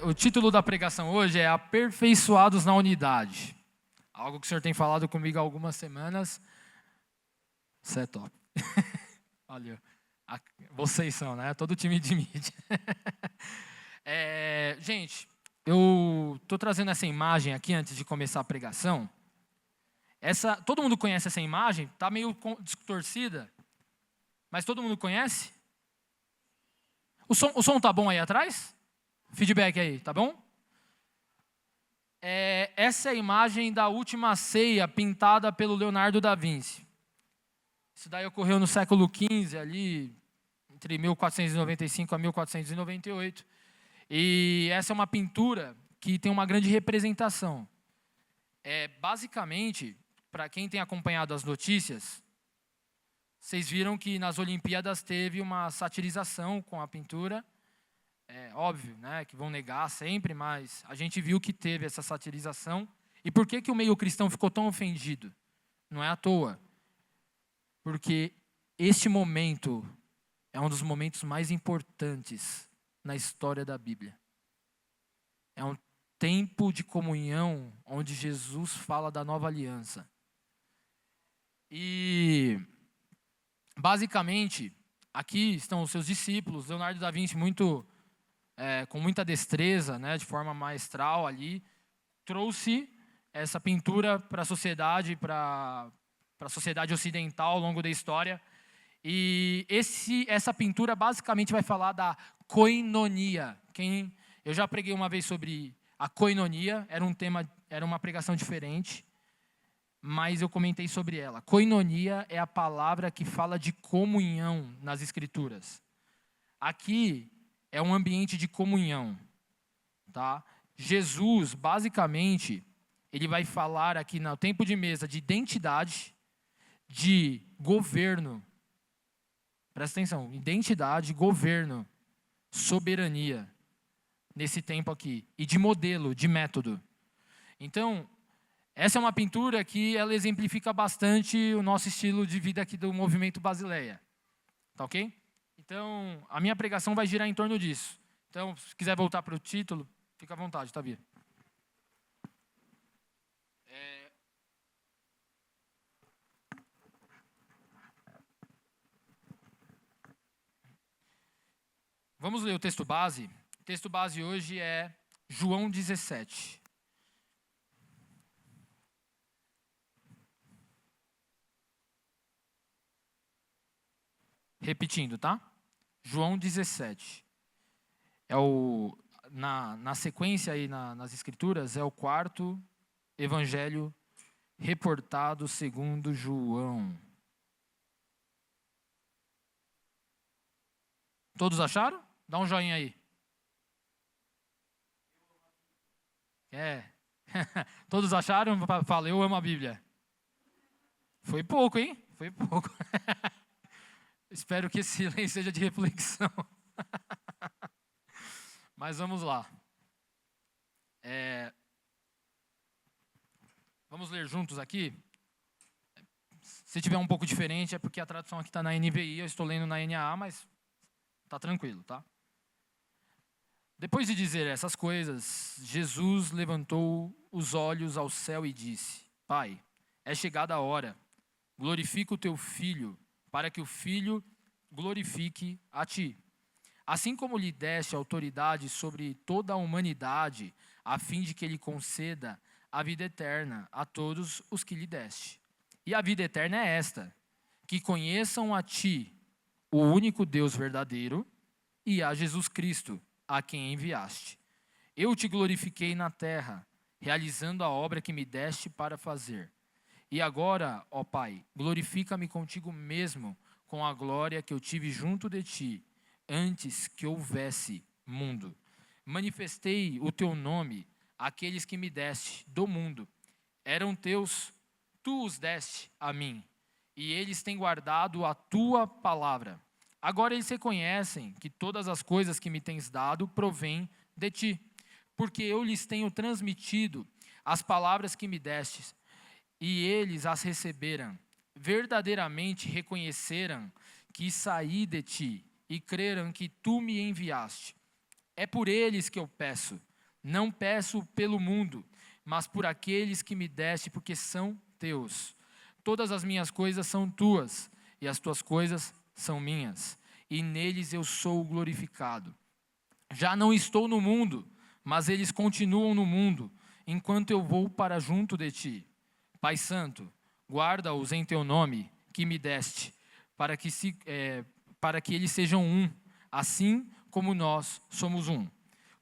O título da pregação hoje é Aperfeiçoados na Unidade. Algo que o senhor tem falado comigo há algumas semanas. Isso é top. Olha, vocês são, né? Todo time de mídia. Gente, eu estou trazendo essa imagem aqui antes de começar a pregação. Todo mundo conhece essa imagem? Está meio distorcida. Mas todo mundo conhece? O som tá bom aí atrás? Feedback aí, tá bom? Essa é a imagem da última ceia pintada pelo Leonardo da Vinci. Isso daí ocorreu no século XV, ali, entre 1495 a 1498. E essa é uma pintura que tem uma grande representação. Basicamente, para quem tem acompanhado as notícias, vocês viram que nas Olimpíadas teve uma satirização com a pintura. É óbvio, né, que vão negar sempre, mas a gente viu que teve essa satirização. E por que o meio cristão ficou tão ofendido? Não é à toa. Porque este momento é um dos momentos mais importantes na história da Bíblia. É um tempo de comunhão onde Jesus fala da nova aliança. E, basicamente, aqui estão os seus discípulos. Leonardo da Vinci, com muita destreza, né, de forma maestral ali, trouxe essa pintura para a sociedade, para a sociedade ocidental ao longo da história. E essa pintura basicamente vai falar da koinonia. Eu já preguei uma vez sobre a koinonia, era uma pregação diferente, mas eu comentei sobre ela. Koinonia é a palavra que fala de comunhão nas Escrituras. Aqui é um ambiente de comunhão, tá? Jesus, basicamente, ele vai falar aqui no tempo de mesa de identidade, de governo. Presta atenção, identidade, governo, soberania, nesse tempo aqui. E de modelo, de método. Então, essa é uma pintura que ela exemplifica bastante o nosso estilo de vida aqui do Movimento Basileia. Tá ok? Então, a minha pregação vai girar em torno disso. Então, se quiser voltar para o título, fica à vontade, tá, Bia? Vamos ler o texto base. O texto base hoje é João 17. Repetindo, tá? João 17. Na sequência aí nas Escrituras, é o quarto evangelho reportado segundo João. Todos acharam? Dá um joinha aí. Todos acharam? Fala, eu amo a Bíblia. Foi pouco, hein? Foi pouco. Espero que esse silêncio seja de reflexão. Mas vamos lá. Vamos ler juntos aqui. Se tiver um pouco diferente, é porque a tradução aqui está na NVI, eu estou lendo na NAA, mas está tranquilo, tá? Depois de dizer essas coisas, Jesus levantou os olhos ao céu e disse: Pai, é chegada a hora. Glorifica o teu Filho, para que o Filho glorifique a ti. Assim como lhe deste autoridade sobre toda a humanidade, a fim de que ele conceda a vida eterna a todos os que lhe deste. E a vida eterna é esta: que conheçam a ti, o único Deus verdadeiro, e a Jesus Cristo, a quem enviaste. Eu te glorifiquei na terra, realizando a obra que me deste para fazer. E agora, ó Pai, glorifica-me contigo mesmo, com a glória que eu tive junto de ti, antes que houvesse mundo. Manifestei o teu nome àqueles que me deste do mundo. Eram teus, tu os deste a mim, e eles têm guardado a tua palavra. Agora eles reconhecem que todas as coisas que me tens dado provêm de ti, porque eu lhes tenho transmitido as palavras que me destes, e eles as receberam. Verdadeiramente reconheceram que saí de ti, e creram que tu me enviaste. É por eles que eu peço. Não peço pelo mundo, mas por aqueles que me deste, porque são teus. Todas as minhas coisas são tuas, e as tuas coisas são minhas, e neles eu sou glorificado. Já não estou no mundo, mas eles continuam no mundo, enquanto eu vou para junto de ti. Pai Santo, guarda-os em teu nome, que me deste, para que eles sejam um, assim como nós somos um.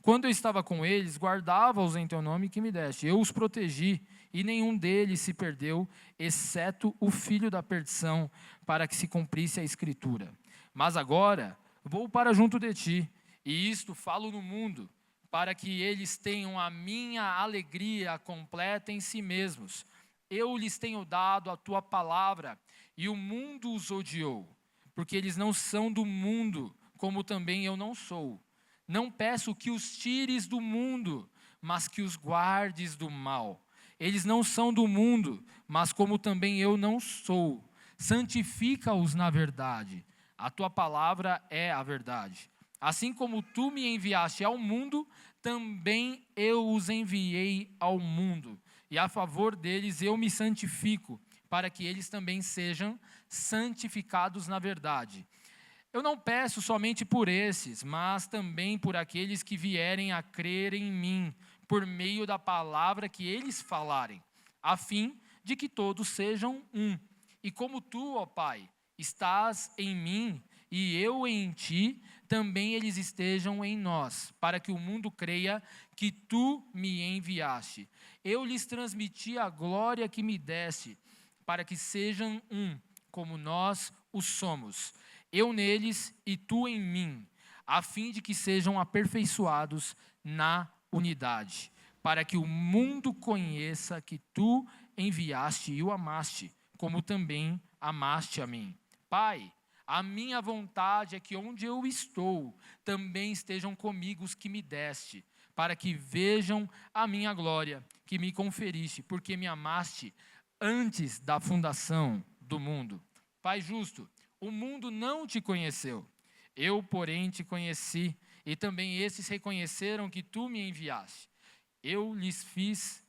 Quando eu estava com eles, guardava-os em teu nome que me deste. Eu os protegi, e nenhum deles se perdeu, exceto o filho da perdição, para que se cumprisse a Escritura. Mas agora vou para junto de ti, e isto falo no mundo, para que eles tenham a minha alegria completa em si mesmos. Eu lhes tenho dado a tua palavra, e o mundo os odiou, porque eles não são do mundo, como também eu não sou. Não peço que os tires do mundo, mas que os guardes do mal. Eles não são do mundo, mas como também eu não sou. Santifica-os na verdade. A tua palavra é a verdade. Assim como tu me enviaste ao mundo, também eu os enviei ao mundo. E a favor deles eu me santifico, para que eles também sejam santificados na verdade. Eu não peço somente por esses, mas também por aqueles que vierem a crer em mim, por meio da palavra que eles falarem, a fim de que todos sejam um. E como tu, ó Pai, estás em mim e eu em ti, também eles estejam em nós, para que o mundo creia que tu me enviaste. Eu lhes transmiti a glória que me deste, para que sejam um, como nós o somos. Eu neles e tu em mim, a fim de que sejam aperfeiçoados na unidade, para que o mundo conheça que tu enviaste e o amaste, como também amaste a mim. Pai, a minha vontade é que onde eu estou, também estejam comigo os que me deste, para que vejam a minha glória que me conferiste, porque me amaste antes da fundação do mundo. Pai justo, o mundo não te conheceu, eu, porém, te conheci, e também esses reconheceram que tu me enviaste. Eu lhes fiz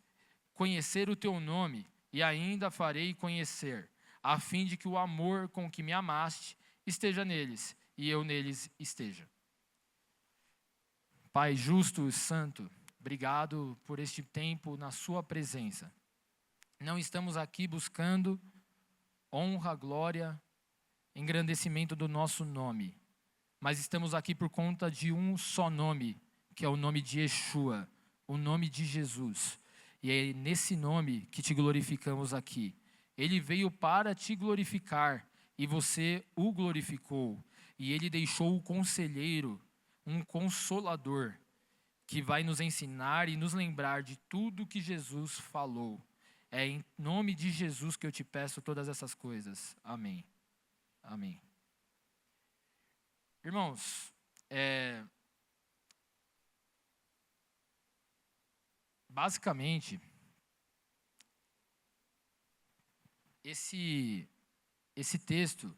conhecer o teu nome, e ainda farei conhecer, a fim de que o amor com que me amaste esteja neles, e eu neles esteja. Pai justo e santo, obrigado por este tempo na sua presença. Não estamos aqui buscando honra, glória, engrandecimento do nosso nome, mas estamos aqui por conta de um só nome, que é o nome de Yeshua, o nome de Jesus. E é nesse nome que te glorificamos aqui. Ele veio para te glorificar e você o glorificou. E ele deixou o conselheiro, um consolador, que vai nos ensinar e nos lembrar de tudo que Jesus falou. É em nome de Jesus que eu te peço todas essas coisas. Amém. Amém. Irmãos, basicamente, esse texto,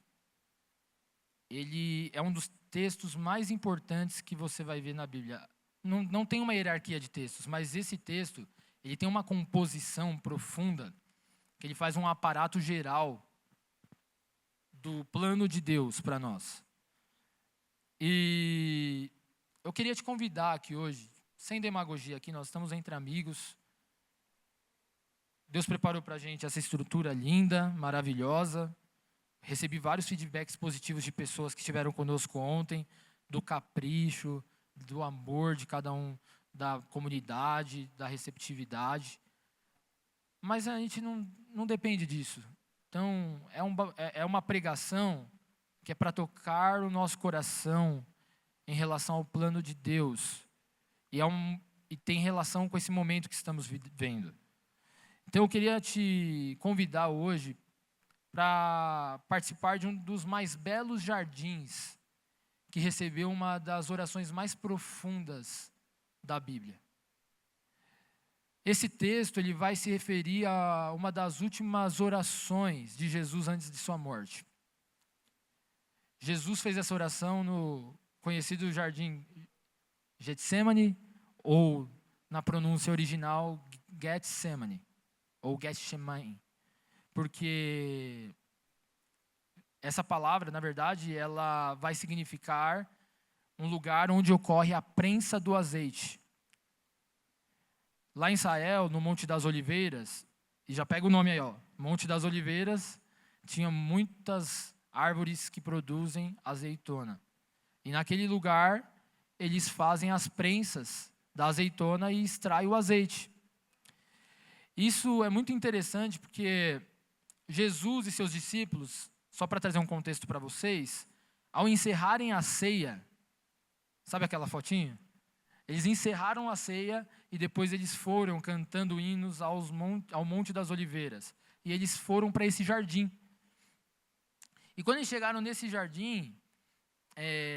ele é um dos textos mais importantes que você vai ver na Bíblia. Não tem uma hierarquia de textos, mas esse texto, ele tem uma composição profunda, que ele faz um aparato geral do plano de Deus para nós. E eu queria te convidar aqui hoje, sem demagogia aqui, nós estamos entre amigos. Deus preparou para a gente essa estrutura linda, maravilhosa. Recebi vários feedbacks positivos de pessoas que estiveram conosco ontem, do capricho, do amor de cada um, da comunidade, da receptividade. Mas a gente não depende disso. Então, é uma pregação que é para tocar o nosso coração em relação ao plano de Deus. E tem relação com esse momento que estamos vivendo. Então, eu queria te convidar hoje para participar de um dos mais belos jardins que recebeu uma das orações mais profundas da Bíblia. Esse texto ele vai se referir a uma das últimas orações de Jesus antes de sua morte. Jesus fez essa oração no conhecido jardim Getsemane, ou na pronúncia original, Getsemane, ou Getsemane. Porque essa palavra, na verdade, ela vai significar um lugar onde ocorre a prensa do azeite. Lá em Israel, no Monte das Oliveiras, e já pega o nome aí, ó, Monte das Oliveiras, tinha muitas árvores que produzem azeitona. E naquele lugar, eles fazem as prensas da azeitona e extraem o azeite. Isso é muito interessante porque Jesus e seus discípulos, só para trazer um contexto para vocês, ao encerrarem a ceia, sabe aquela fotinha? Eles encerraram a ceia e depois eles foram cantando hinos ao Monte das Oliveiras. E eles foram para esse jardim. E quando eles chegaram nesse jardim,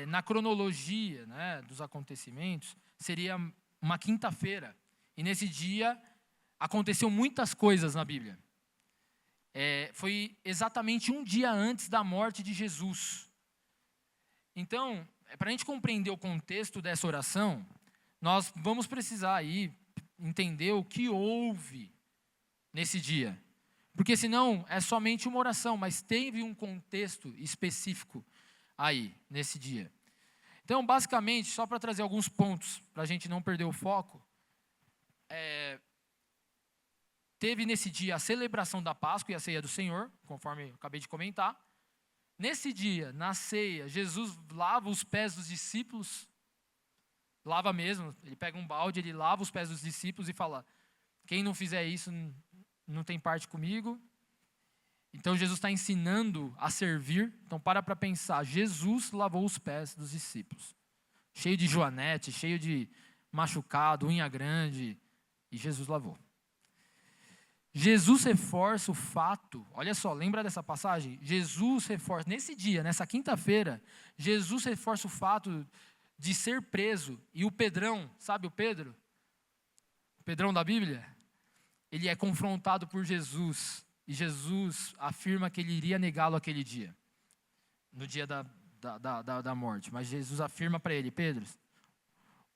na cronologia, né, dos acontecimentos, seria uma quinta-feira. E nesse dia aconteceu muitas coisas na Bíblia. Foi exatamente um dia antes da morte de Jesus. Então, para a gente compreender o contexto dessa oração, nós vamos precisar aí entender o que houve nesse dia. Porque senão é somente uma oração, mas teve um contexto específico aí, nesse dia. Então, basicamente, só para trazer alguns pontos, para a gente não perder o foco, teve nesse dia a celebração da Páscoa e a ceia do Senhor, conforme eu acabei de comentar. Nesse dia, na ceia, Jesus lava os pés dos discípulos, lava mesmo, ele pega um balde, ele lava os pés dos discípulos e fala, quem não fizer isso não tem parte comigo. Então Jesus está ensinando a servir. Então para pensar, Jesus lavou os pés dos discípulos. Cheio de joanete, cheio de machucado, unha grande, e Jesus lavou. Jesus reforça o fato, olha só, lembra dessa passagem? Jesus reforça, nesse dia, nessa quinta-feira, Jesus reforça o fato de ser preso. E o Pedrão, sabe o Pedro? O Pedrão da Bíblia? Ele é confrontado por Jesus. E Jesus afirma que ele iria negá-lo aquele dia. No dia da morte. Mas Jesus afirma para ele, Pedro,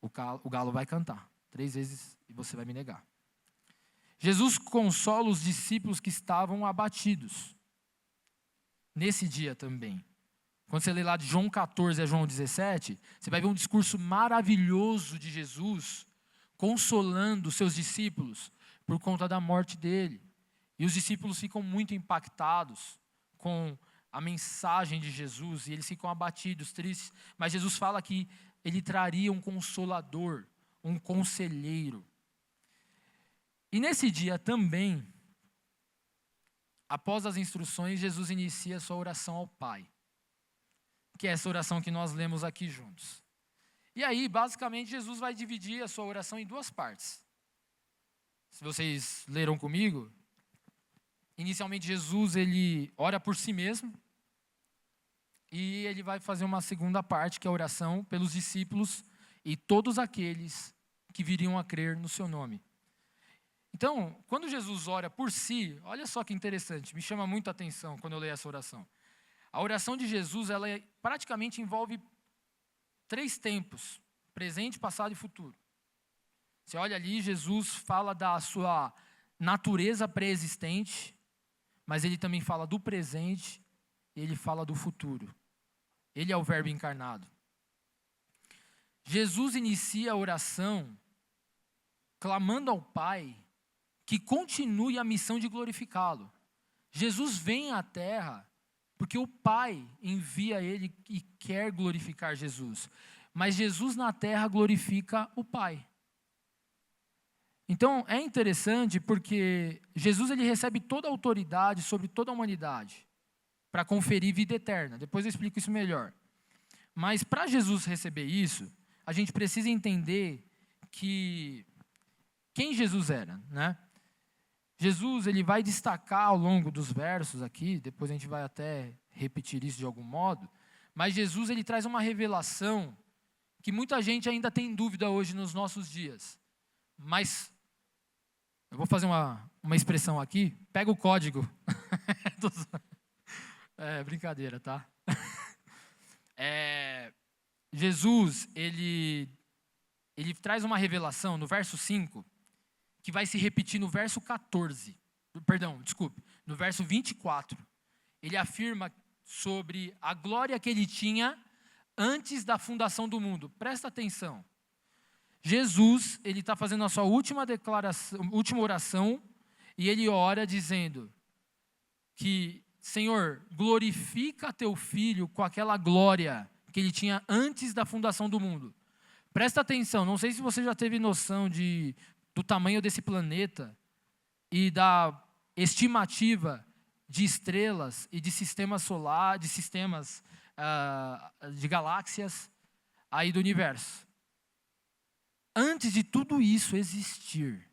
o galo vai cantar 3 vezes e você vai me negar. Jesus consola os discípulos que estavam abatidos. Nesse dia também. Quando você lê lá de João 14 a João 17, você vai ver um discurso maravilhoso de Jesus consolando os seus discípulos por conta da morte dele. E os discípulos ficam muito impactados com a mensagem de Jesus e eles ficam abatidos, tristes. Mas Jesus fala que ele traria um consolador, um conselheiro. E nesse dia também, após as instruções, Jesus inicia a sua oração ao Pai. Que é essa oração que nós lemos aqui juntos. E aí, basicamente, Jesus vai dividir a sua oração em 2 partes. Se vocês leram comigo, inicialmente Jesus ele ora por si mesmo. E ele vai fazer uma segunda parte, que é a oração pelos discípulos e todos aqueles que viriam a crer no seu nome. Então, quando Jesus ora por si, olha só que interessante, me chama muito a atenção quando eu leio essa oração. A oração de Jesus, ela praticamente envolve 3 tempos, presente, passado e futuro. Você olha ali, Jesus fala da sua natureza pré-existente, mas ele também fala do presente e ele fala do futuro. Ele é o Verbo encarnado. Jesus inicia a oração clamando ao Pai que continue a missão de glorificá-lo. Jesus vem à Terra porque o Pai envia ele e quer glorificar Jesus. Mas Jesus na Terra glorifica o Pai. Então é interessante porque Jesus ele recebe toda a autoridade sobre toda a humanidade para conferir vida eterna. Depois eu explico isso melhor. Mas para Jesus receber isso, a gente precisa entender que quem Jesus era, né? Jesus ele vai destacar ao longo dos versos aqui, depois a gente vai até repetir isso de algum modo, mas Jesus ele traz uma revelação que muita gente ainda tem dúvida hoje nos nossos dias. Mas eu vou fazer uma expressão aqui, pega o código. É brincadeira, tá? Jesus, ele ele traz uma revelação no verso 5, que vai se repetir no verso 14. Perdão, desculpe, no verso 24. Ele afirma sobre a glória que ele tinha antes da fundação do mundo. Presta atenção. Jesus, ele está fazendo a sua última declaração, última oração, e ele ora dizendo que, Senhor, glorifica teu filho com aquela glória que ele tinha antes da fundação do mundo. Presta atenção, não sei se você já teve noção do tamanho desse planeta e da estimativa de estrelas e de sistemas solar, de sistemas de galáxias aí do universo. Antes de tudo isso existir,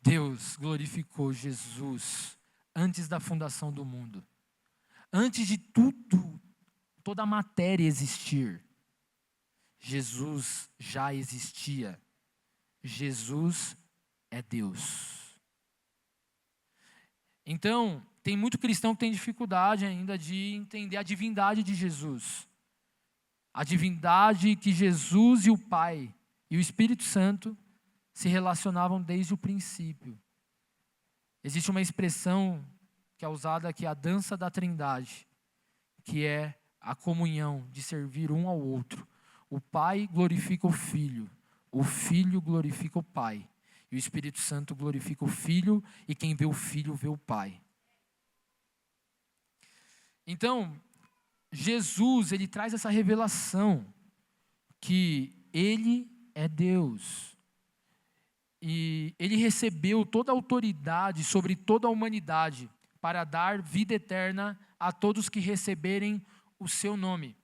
Deus glorificou Jesus antes da fundação do mundo. Antes de tudo, toda a matéria existir, Jesus já existia. Jesus é Deus. Então, tem muito cristão que tem dificuldade ainda de entender a divindade de Jesus. A divindade que Jesus e o Pai e o Espírito Santo se relacionavam desde o princípio. Existe uma expressão que é usada aqui, a dança da Trindade, que é a comunhão de servir um ao outro. O Pai glorifica o Filho glorifica o Pai, e o Espírito Santo glorifica o Filho, e quem vê o Filho vê o Pai. Então, Jesus, ele traz essa revelação que ele é Deus. E ele recebeu toda a autoridade sobre toda a humanidade para dar vida eterna a todos que receberem o seu nome.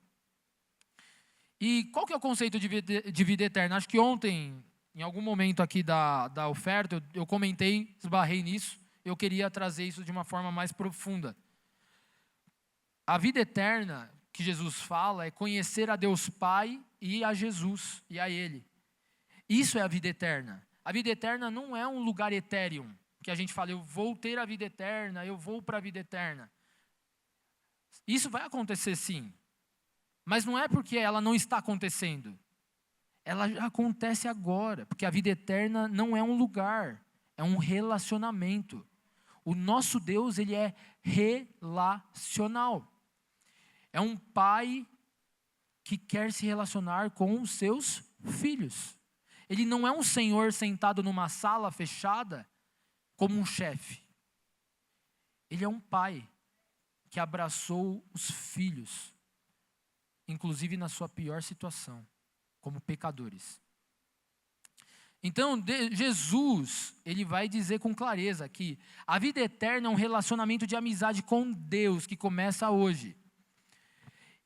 E qual que é o conceito de vida eterna? Acho que ontem, em algum momento aqui da oferta, eu comentei, esbarrei nisso, eu queria trazer isso de uma forma mais profunda. A vida eterna que Jesus fala é conhecer a Deus Pai e a Jesus e a Ele. Isso é a vida eterna. A vida eterna não é um lugar etéreo, que a gente fala, eu vou ter a vida eterna, eu vou para a vida eterna. Isso vai acontecer sim, mas não é porque ela não está acontecendo. Ela já acontece agora, porque a vida eterna não é um lugar, é um relacionamento. O nosso Deus, ele é relacional. É um pai que quer se relacionar com os seus filhos. Ele não é um senhor sentado numa sala fechada como um chefe. Ele é um pai que abraçou os filhos, inclusive na sua pior situação, como pecadores. Então, Jesus, ele vai dizer com clareza que a vida eterna é um relacionamento de amizade com Deus que começa hoje.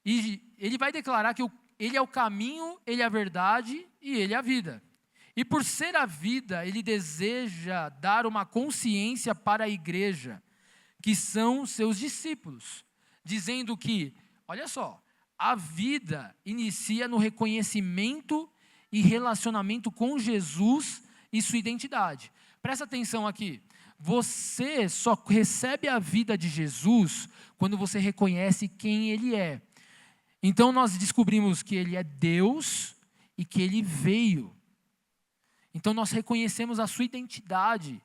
E ele vai declarar que ele é o caminho, ele é a verdade e ele é a vida. E por ser a vida, ele deseja dar uma consciência para a igreja, que são seus discípulos, dizendo que, olha só, a vida inicia no reconhecimento e relacionamento com Jesus e sua identidade. Presta atenção aqui. Você só recebe a vida de Jesus quando você reconhece quem Ele é. Então nós descobrimos que Ele é Deus e que Ele veio. Então nós reconhecemos a sua identidade.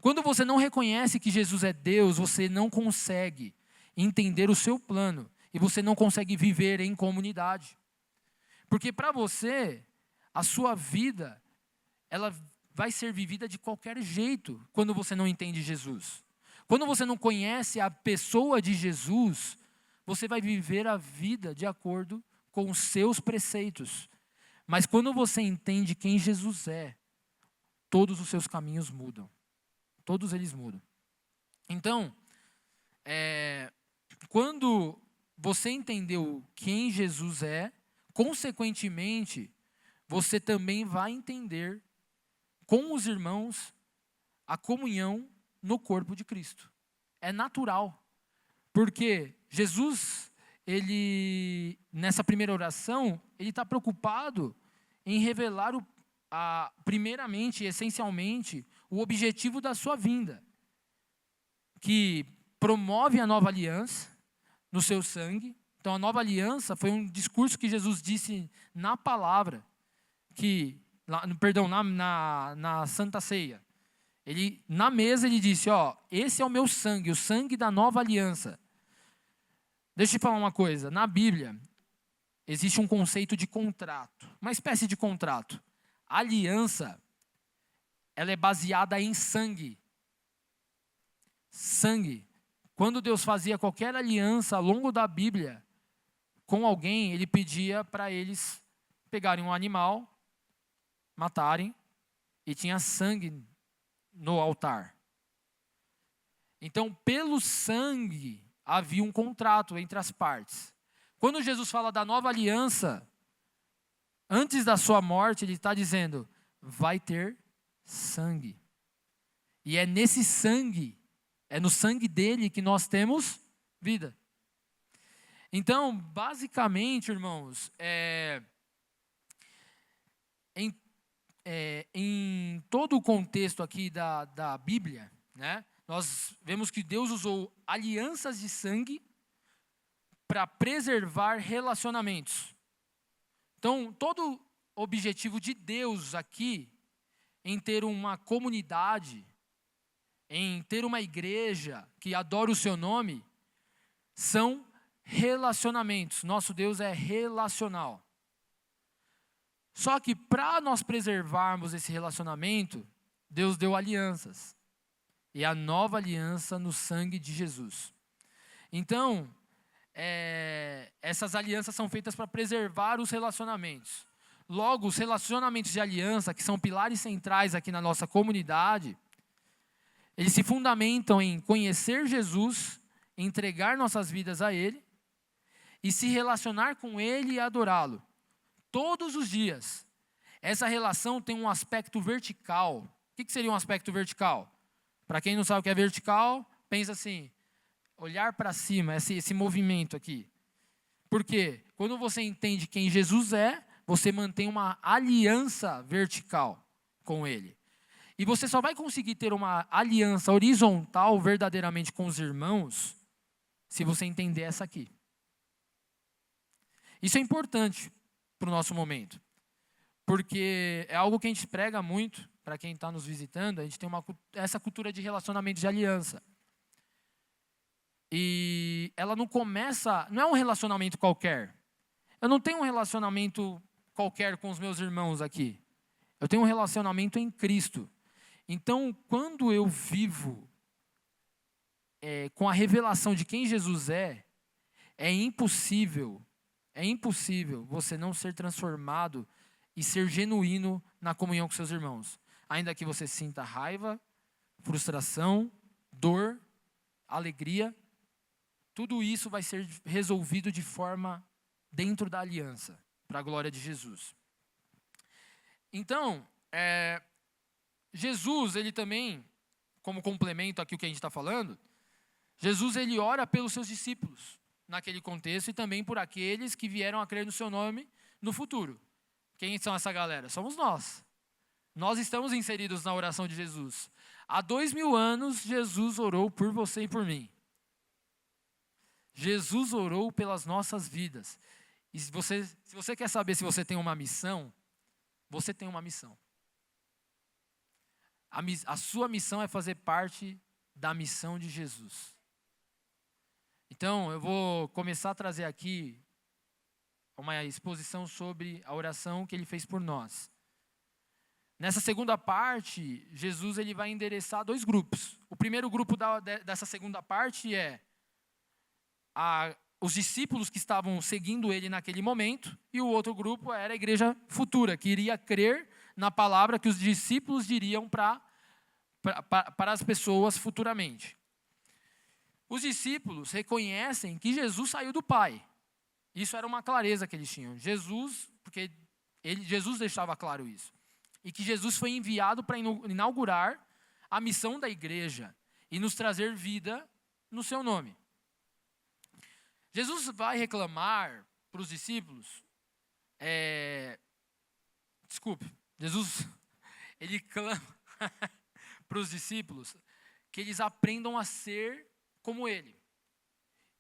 Quando você não reconhece que Jesus é Deus, você não consegue entender o seu plano e você não consegue viver em comunidade. Porque para você, a sua vida, ela vai ser vivida de qualquer jeito quando você não entende Jesus. Quando você não conhece a pessoa de Jesus, você vai viver a vida de acordo com os seus preceitos. Mas quando você entende quem Jesus é, todos os seus caminhos mudam. Todos eles mudam. Então, quando você entendeu quem Jesus é, consequentemente, você também vai entender com os irmãos a comunhão no corpo de Cristo. É natural. Porque Jesus, ele, nessa primeira oração, ele está preocupado em revelar, primeiramente, essencialmente, o objetivo da sua vinda, que promove a nova aliança no seu sangue. Então, a nova aliança foi um discurso que Jesus disse na palavra, na Santa Ceia. Na mesa ele disse, esse é o meu sangue, o sangue da nova aliança. Deixa eu te falar uma coisa, na Bíblia existe um conceito de contrato, uma espécie de contrato. A aliança, ela é baseada em sangue. Sangue. Quando Deus fazia qualquer aliança ao longo da Bíblia com alguém, ele pedia para eles pegarem um animal, matarem, e tinha sangue no altar. Então, pelo sangue, havia um contrato entre as partes. Quando Jesus fala da nova aliança, antes da sua morte, ele está dizendo, vai ter sangue. E é nesse sangue, é no sangue dele que nós temos vida. Então, basicamente, irmãos, em todo o contexto aqui da Bíblia, né, nós vemos que Deus usou alianças de sangue para preservar relacionamentos. Então, todo o objetivo de Deus aqui, em ter uma comunidade, em ter uma igreja que adora o seu nome, são relacionamentos. Nosso Deus é relacional. Só que para nós preservarmos esse relacionamento, Deus deu alianças. E a nova aliança no sangue de Jesus. Então, essas alianças são feitas para preservar os relacionamentos. Logo, os relacionamentos de aliança, que são pilares centrais aqui na nossa comunidade, eles se fundamentam em conhecer Jesus, entregar nossas vidas a Ele, e se relacionar com Ele e adorá-lo. Todos os dias. Essa relação tem um aspecto vertical. O que seria um aspecto vertical? Para quem não sabe o que é vertical, pensa assim, olhar para cima, esse movimento aqui. Por quê? Quando você entende quem Jesus é, você mantém uma aliança vertical com Ele. E você só vai conseguir ter uma aliança horizontal verdadeiramente com os irmãos, se você entender essa aqui. Isso é importante para o nosso momento, porque é algo que a gente prega muito, para quem está nos visitando, a gente tem essa cultura de relacionamento de aliança. E ela não é um relacionamento qualquer. Eu não tenho um relacionamento qualquer com os meus irmãos aqui. Eu tenho um relacionamento em Cristo. Então, quando eu vivo com a revelação de quem Jesus é impossível você não ser transformado e ser genuíno na comunhão com seus irmãos. Ainda que você sinta raiva, frustração, dor, alegria, tudo isso vai ser resolvido de forma dentro da aliança, para a glória de Jesus. Então, Jesus, ele também, como complemento aqui o que a gente está falando, Jesus, ele ora pelos seus discípulos, naquele contexto, e também por aqueles que vieram a crer no seu nome no futuro. Quem são essa galera? Somos nós. Nós estamos inseridos na oração de Jesus. Há 2000 anos, Jesus orou por você e por mim. Jesus orou pelas nossas vidas. E se você quer saber se você tem uma missão, você tem uma missão. A sua missão é fazer parte da missão de Jesus. Então, eu vou começar a trazer aqui uma exposição sobre a oração que ele fez por nós. Nessa segunda parte, Jesus ele vai endereçar 2 grupos. O primeiro grupo dessa segunda parte é os discípulos que estavam seguindo ele naquele momento, e o outro grupo era a igreja futura, que iria crer na palavra que os discípulos diriam para as pessoas futuramente. Os discípulos reconhecem que Jesus saiu do Pai. Isso era uma clareza que eles tinham. Jesus deixava claro isso. E que Jesus foi enviado para inaugurar a missão da igreja e nos trazer vida no seu nome. Jesus vai reclamar para os discípulos, Jesus, ele clama para os discípulos que eles aprendam a ser como ele.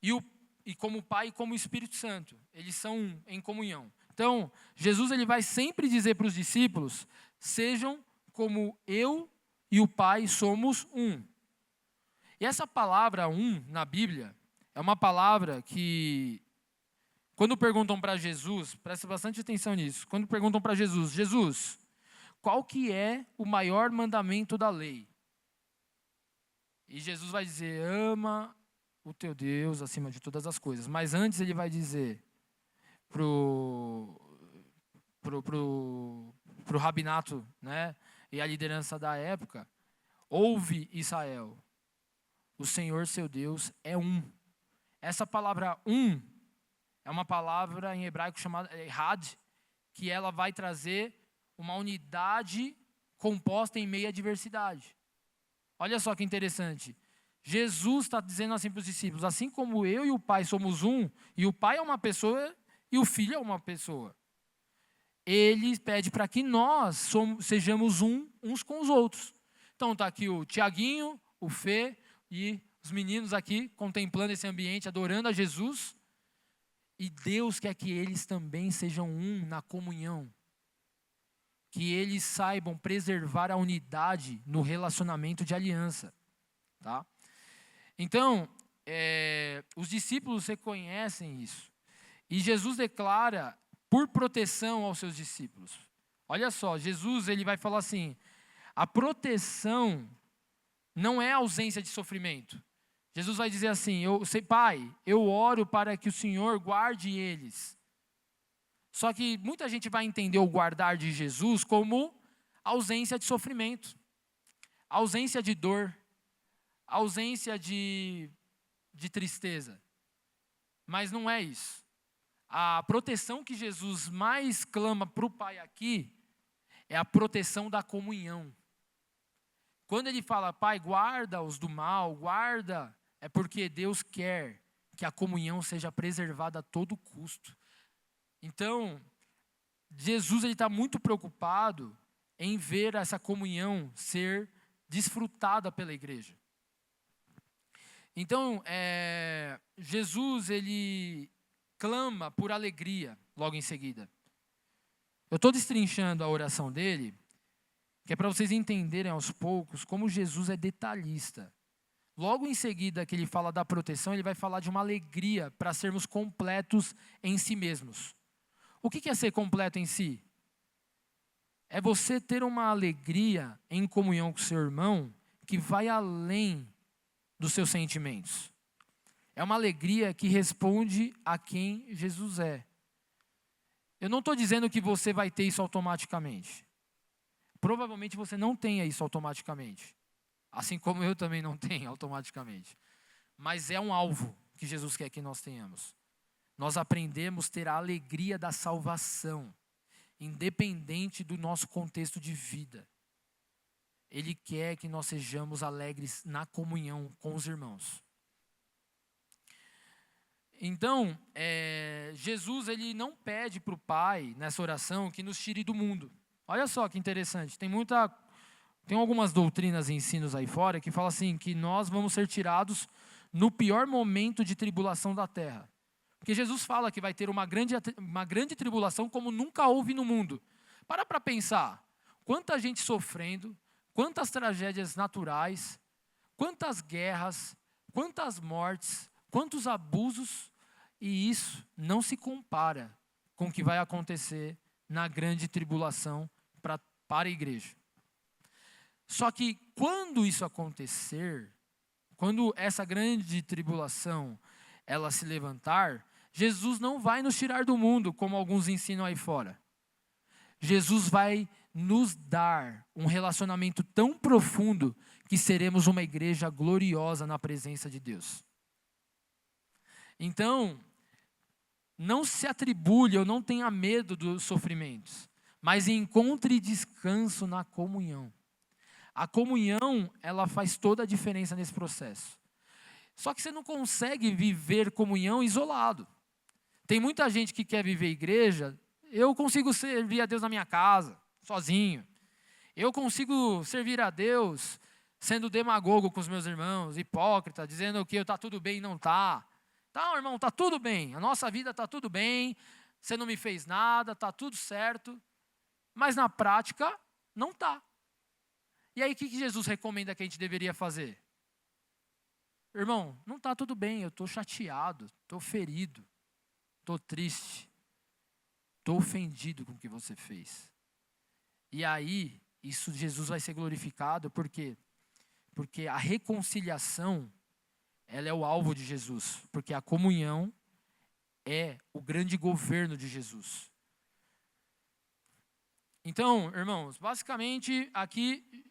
E e como Pai e como Espírito Santo. Eles são um, em comunhão. Então, Jesus ele vai sempre dizer para os discípulos, sejam como eu e o Pai somos um. E essa palavra um, na Bíblia, é uma palavra que, quando perguntam para Jesus, presta bastante atenção nisso, quando perguntam para Jesus, Jesus, qual que é o maior mandamento da lei? E Jesus vai dizer, ama o teu Deus acima de todas as coisas. Mas antes ele vai dizer pro rabinato, né, e a liderança da época, ouve Israel, o Senhor seu Deus é um. Essa palavra um é uma palavra em hebraico chamada had, que ela vai trazer uma unidade composta em meio à diversidade. Olha só que interessante. Jesus está dizendo assim para os discípulos, assim como eu e o Pai somos um, e o Pai é uma pessoa e o Filho é uma pessoa. Ele pede para que nós sejamos uns com os outros. Então está aqui o Tiaguinho, o Fê e os meninos aqui contemplando esse ambiente, adorando a Jesus. E Deus quer que eles também sejam um na comunhão. Que eles saibam preservar a unidade no relacionamento de aliança. Tá? Então, os discípulos reconhecem isso. E Jesus declara por proteção aos seus discípulos. Olha só, Jesus ele vai falar assim, a proteção não é ausência de sofrimento. Jesus vai dizer assim, Pai, eu oro para que o Senhor guarde eles. Só que muita gente vai entender o guardar de Jesus como ausência de sofrimento, ausência de dor, ausência de tristeza. Mas não é isso. A proteção que Jesus mais clama para o Pai aqui é a proteção da comunhão. Quando ele fala, Pai, guarda-os do mal, guarda, é porque Deus quer que a comunhão seja preservada a todo custo. Então, Jesus está muito preocupado em ver essa comunhão ser desfrutada pela igreja. Então, Jesus, ele clama por alegria logo em seguida. Eu estou destrinchando a oração dele, que é para vocês entenderem aos poucos como Jesus é detalhista. Logo em seguida que ele fala da proteção, ele vai falar de uma alegria para sermos completos em si mesmos. O que é ser completo em si? É você ter uma alegria em comunhão com o seu irmão que vai além dos seus sentimentos. É uma alegria que responde a quem Jesus é. Eu não estou dizendo que você vai ter isso automaticamente. Provavelmente você não tenha isso automaticamente. Assim como eu também não tenho automaticamente. Mas é um alvo que Jesus quer que nós tenhamos. Nós aprendemos a ter a alegria da salvação, independente do nosso contexto de vida. Ele quer que nós sejamos alegres na comunhão com os irmãos. Então, Jesus ele não pede para o Pai, nessa oração, que nos tire do mundo. Olha só que interessante, tem algumas doutrinas e ensinos aí fora que falam assim, que nós vamos ser tirados no pior momento de tribulação da terra. Porque Jesus fala que vai ter uma grande tribulação como nunca houve no mundo. Para pensar, quanta gente sofrendo, quantas tragédias naturais, quantas guerras, quantas mortes, quantos abusos, e isso não se compara com o que vai acontecer na grande tribulação para a igreja. Só que quando isso acontecer, quando essa grande tribulação ela se levantar, Jesus não vai nos tirar do mundo, como alguns ensinam aí fora. Jesus vai nos dar um relacionamento tão profundo que seremos uma igreja gloriosa na presença de Deus. Então, não se atribule ou não tenha medo dos sofrimentos, mas encontre descanso na comunhão. A comunhão, ela faz toda a diferença nesse processo. Só que você não consegue viver comunhão isolado. Tem muita gente que quer viver igreja, eu consigo servir a Deus na minha casa, sozinho. Eu consigo servir a Deus sendo demagogo com os meus irmãos, hipócrita, dizendo que está tudo bem e não está. Tá, irmão, tá tudo bem. A nossa vida tá tudo bem. Você não me fez nada, tá tudo certo. Mas na prática, não tá. E aí, o que Jesus recomenda que a gente deveria fazer? Irmão, não tá tudo bem. Eu estou chateado, estou ferido, estou triste, estou ofendido com o que você fez. E aí, isso Jesus vai ser glorificado, por quê? Porque a reconciliação, ela é o alvo de Jesus, porque a comunhão é o grande governo de Jesus. Então, irmãos, basicamente aqui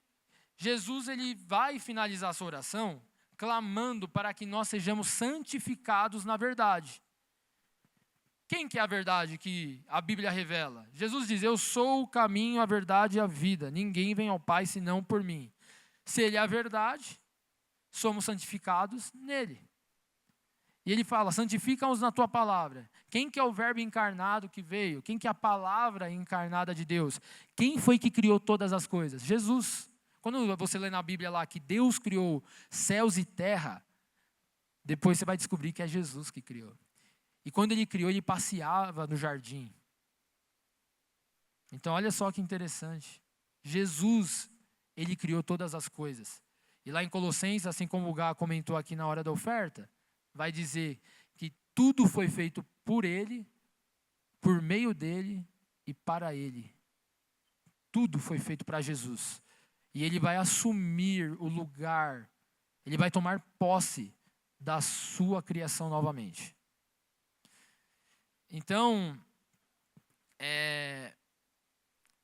Jesus ele vai finalizar essa oração clamando para que nós sejamos santificados na verdade. Quem que é a verdade que a Bíblia revela? Jesus diz: eu sou o caminho, a verdade e a vida. Ninguém vem ao Pai senão por mim. Se Ele é a verdade, somos santificados nele. E Ele fala: santifica-os na tua palavra. Quem que é o verbo encarnado que veio? Quem que é a palavra encarnada de Deus? Quem foi que criou todas as coisas? Jesus. Quando você lê na Bíblia lá que Deus criou céus e terra, depois você vai descobrir que é Jesus que criou. E quando Ele criou, Ele passeava no jardim. Então olha só que interessante. Jesus, Ele criou todas as coisas. E lá em Colossenses, assim como o Gá comentou aqui na hora da oferta, vai dizer que tudo foi feito por Ele, por meio dEle e para Ele. Tudo foi feito para Jesus. E Ele vai assumir o lugar, Ele vai tomar posse da sua criação novamente. Então,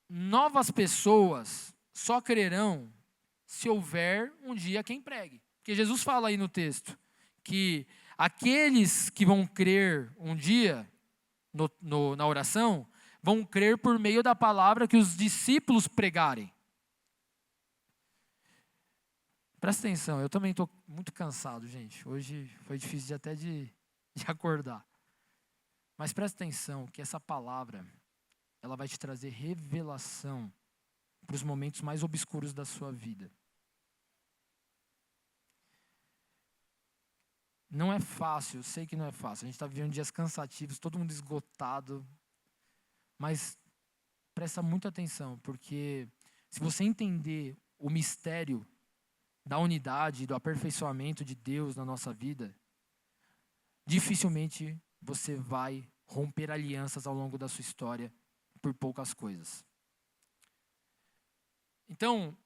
novas pessoas só crerão se houver um dia quem pregue. Porque Jesus fala aí no texto que aqueles que vão crer um dia na oração, vão crer por meio da palavra que os discípulos pregarem. Presta atenção, eu também estou muito cansado, gente. Hoje foi difícil até de acordar. Mas presta atenção que essa palavra, ela vai te trazer revelação para os momentos mais obscuros da sua vida. Não é fácil, eu sei que não é fácil. A gente está vivendo dias cansativos, todo mundo esgotado. Mas presta muita atenção, porque se você entender o mistério da unidade, do aperfeiçoamento de Deus na nossa vida, dificilmente você vai romper alianças ao longo da sua história por poucas coisas. Então,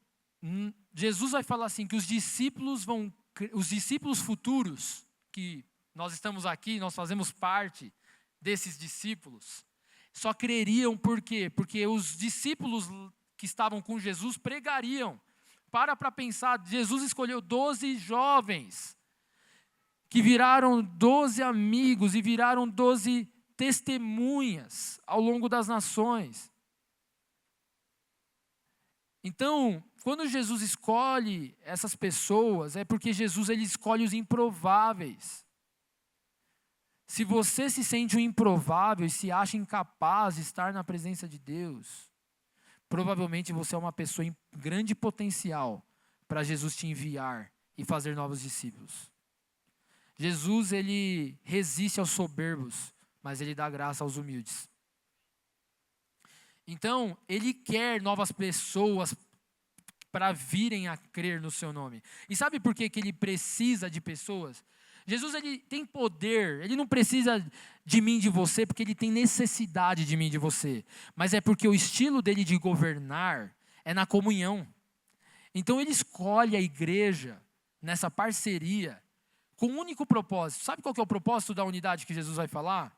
Jesus vai falar assim, que os discípulos futuros, que nós estamos aqui, nós fazemos parte desses discípulos, só creriam por quê? Porque os discípulos que estavam com Jesus pregariam. Para pensar, Jesus escolheu 12 jovens, que viraram 12 amigos e viraram 12 testemunhas ao longo das nações. Então, quando Jesus escolhe essas pessoas, é porque Jesus ele escolhe os improváveis. Se você se sente um improvável e se acha incapaz de estar na presença de Deus, provavelmente você é uma pessoa em grande potencial para Jesus te enviar e fazer novos discípulos. Jesus, ele resiste aos soberbos, mas ele dá graça aos humildes. Então, ele quer novas pessoas para virem a crer no seu nome. E sabe por que ele precisa de pessoas? Jesus ele tem poder, ele não precisa de mim, de você, porque ele tem necessidade de mim, de você. Mas é porque o estilo dele de governar é na comunhão. Então ele escolhe a igreja nessa parceria com um único propósito. Sabe qual que é o propósito da unidade que Jesus vai falar?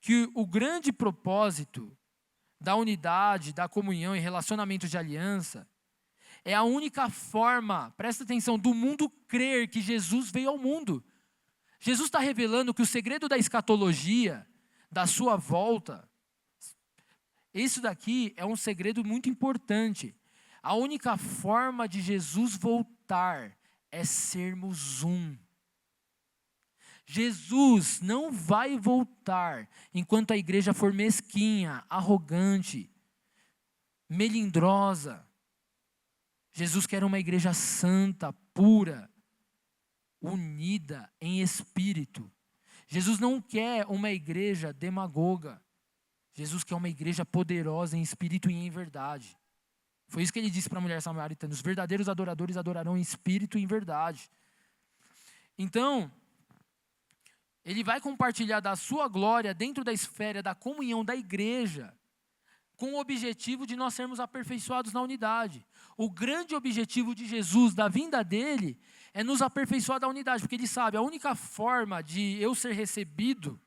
Que o grande propósito da unidade, da comunhão e relacionamento de aliança é a única forma, presta atenção, do mundo crer que Jesus veio ao mundo. Jesus está revelando que o segredo da escatologia, da sua volta, isso daqui é um segredo muito importante. A única forma de Jesus voltar é sermos um. Jesus não vai voltar enquanto a igreja for mesquinha, arrogante, melindrosa. Jesus quer uma igreja santa, pura, unida em espírito, Jesus não quer uma igreja demagoga. Jesus quer uma igreja poderosa em espírito e em verdade. Foi isso que ele disse para a mulher samaritana: os verdadeiros adoradores adorarão em espírito e em verdade. Então, ele vai compartilhar da sua glória dentro da esfera da comunhão da igreja, com o objetivo de nós sermos aperfeiçoados na unidade. O grande objetivo de Jesus, da vinda dele, é nos aperfeiçoar da unidade, porque ele sabe, a única forma de eu ser recebido,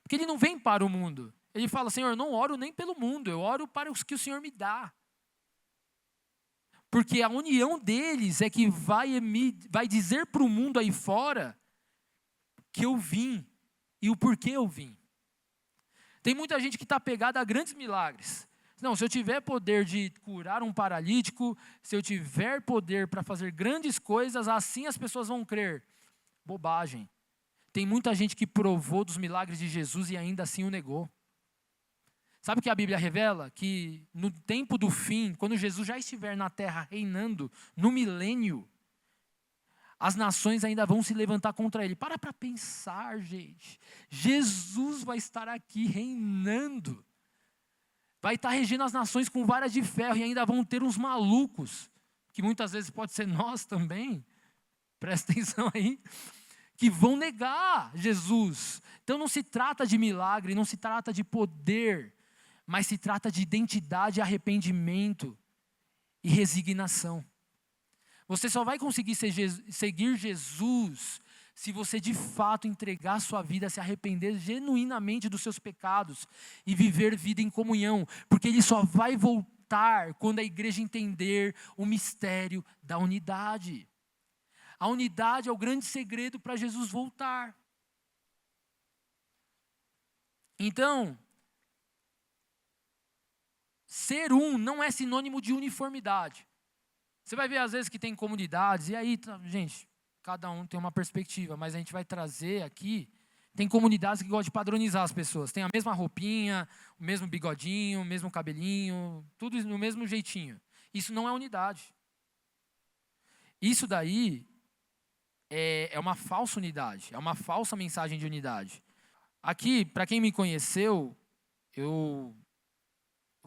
porque ele não vem para o mundo. Ele fala: Senhor, eu não oro nem pelo mundo, eu oro para os que o Senhor me dá. Porque a união deles é que vai dizer para o mundo aí fora que eu vim e o porquê eu vim. Tem muita gente que está pegada a grandes milagres. Não, se eu tiver poder de curar um paralítico, se eu tiver poder para fazer grandes coisas, assim as pessoas vão crer. Bobagem. Tem muita gente que provou dos milagres de Jesus e ainda assim o negou. Sabe o que a Bíblia revela? Que no tempo do fim, quando Jesus já estiver na terra reinando, no milênio, as nações ainda vão se levantar contra ele. Para pensar, gente. Jesus vai estar aqui reinando. Vai estar regendo as nações com vara de ferro e ainda vão ter uns malucos, que muitas vezes pode ser nós também, presta atenção aí, que vão negar Jesus. Então não se trata de milagre, não se trata de poder, mas se trata de identidade, arrependimento e resignação. Você só vai conseguir seguir Jesus se você de fato entregar sua vida, se arrepender genuinamente dos seus pecados e viver vida em comunhão, porque ele só vai voltar quando a igreja entender o mistério da unidade. A unidade é o grande segredo para Jesus voltar. Então, ser um não é sinônimo de uniformidade. Você vai ver às vezes que tem comunidades, e aí, gente, cada um tem uma perspectiva, mas a gente vai trazer aqui, tem comunidades que gostam de padronizar as pessoas, tem a mesma roupinha, o mesmo bigodinho, o mesmo cabelinho, tudo no mesmo jeitinho. Isso não é unidade. Isso daí é uma falsa unidade, é uma falsa mensagem de unidade. Aqui, para quem me conheceu, eu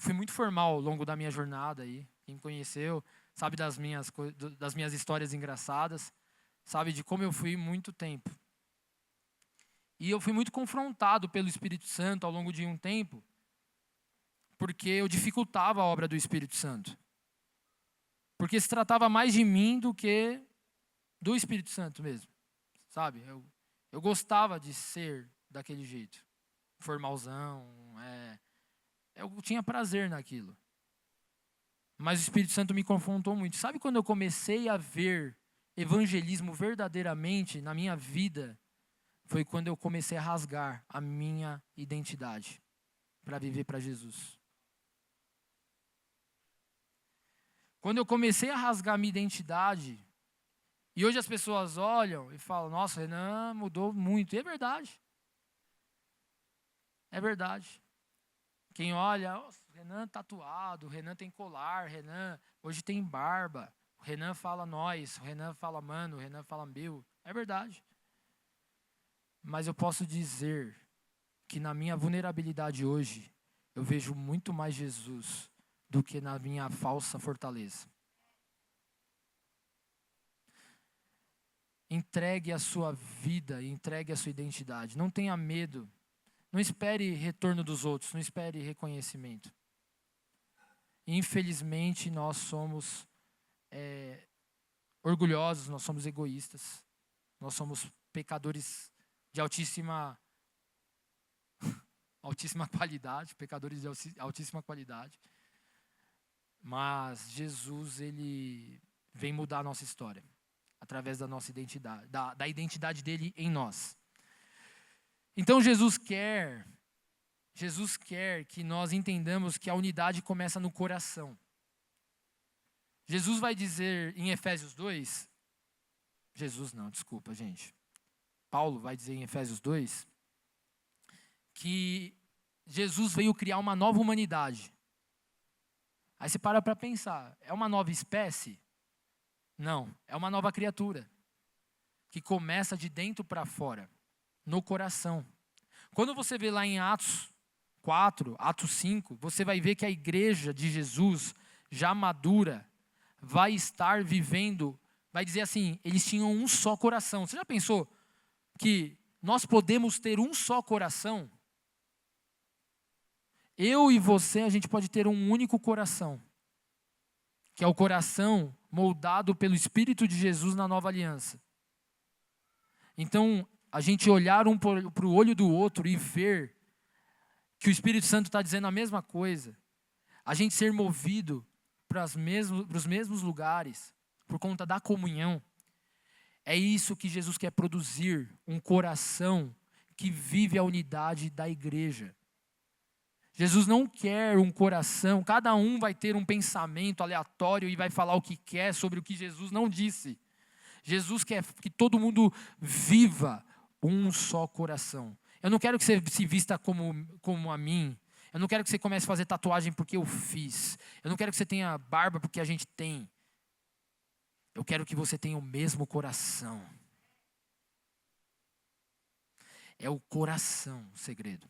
fui muito formal ao longo da minha jornada aí. Quem me conheceu sabe das minhas histórias engraçadas, sabe de como eu fui muito tempo. E eu fui muito confrontado pelo Espírito Santo ao longo de um tempo, porque eu dificultava a obra do Espírito Santo. Porque se tratava mais de mim do que do Espírito Santo mesmo, sabe? Eu gostava de ser daquele jeito, formalzão, eu tinha prazer naquilo. Mas o Espírito Santo me confrontou muito. Sabe quando eu comecei a ver evangelismo verdadeiramente na minha vida? Foi quando eu comecei a rasgar a minha identidade para viver para Jesus. Quando eu comecei a rasgar a minha identidade, e hoje as pessoas olham e falam: nossa, Renan mudou muito. E é verdade. É verdade. Quem olha, oh, Renan tatuado, Renan tem colar, Renan hoje tem barba, o Renan fala nós, o Renan fala mano, o Renan fala meu. É verdade. Mas eu posso dizer que na minha vulnerabilidade hoje, eu vejo muito mais Jesus do que na minha falsa fortaleza. Entregue a sua vida, entregue a sua identidade. Não tenha medo. Não espere retorno dos outros, não espere reconhecimento. Infelizmente, nós somos orgulhosos, nós somos egoístas, nós somos pecadores de altíssima qualidade, pecadores de altíssima qualidade. Mas Jesus, ele vem mudar a nossa história, através da nossa identidade, da identidade dele em nós. Então Jesus quer que nós entendamos que a unidade começa no coração. Jesus vai dizer em Efésios 2, Paulo vai dizer em Efésios 2, que Jesus veio criar uma nova humanidade. Aí você para pensar, é uma nova espécie? Não, é uma nova criatura, que começa de dentro para fora. no coração. Quando você vê lá em Atos 4, Atos 5, você vai ver que a igreja de Jesus, já madura, vai estar vivendo, vai dizer assim, eles tinham um só coração. Você já pensou que nós podemos ter um só coração? Eu e você, a gente pode ter um único coração, que é o coração moldado pelo Espírito de Jesus na nova aliança. Então, a gente olhar um para o olho do outro e ver que o Espírito Santo está dizendo a mesma coisa, a gente ser movido para os mesmos lugares, por conta da comunhão, é isso que Jesus quer produzir, um coração que vive a unidade da igreja. Jesus não quer um coração, cada um vai ter um pensamento aleatório e vai falar o que quer sobre o que Jesus não disse. Jesus quer que todo mundo viva um só coração. Eu não quero que você se vista como a mim. Eu não quero que você comece a fazer tatuagem porque eu fiz. Eu não quero que você tenha barba porque a gente tem. Eu quero que você tenha o mesmo coração. É o coração o segredo.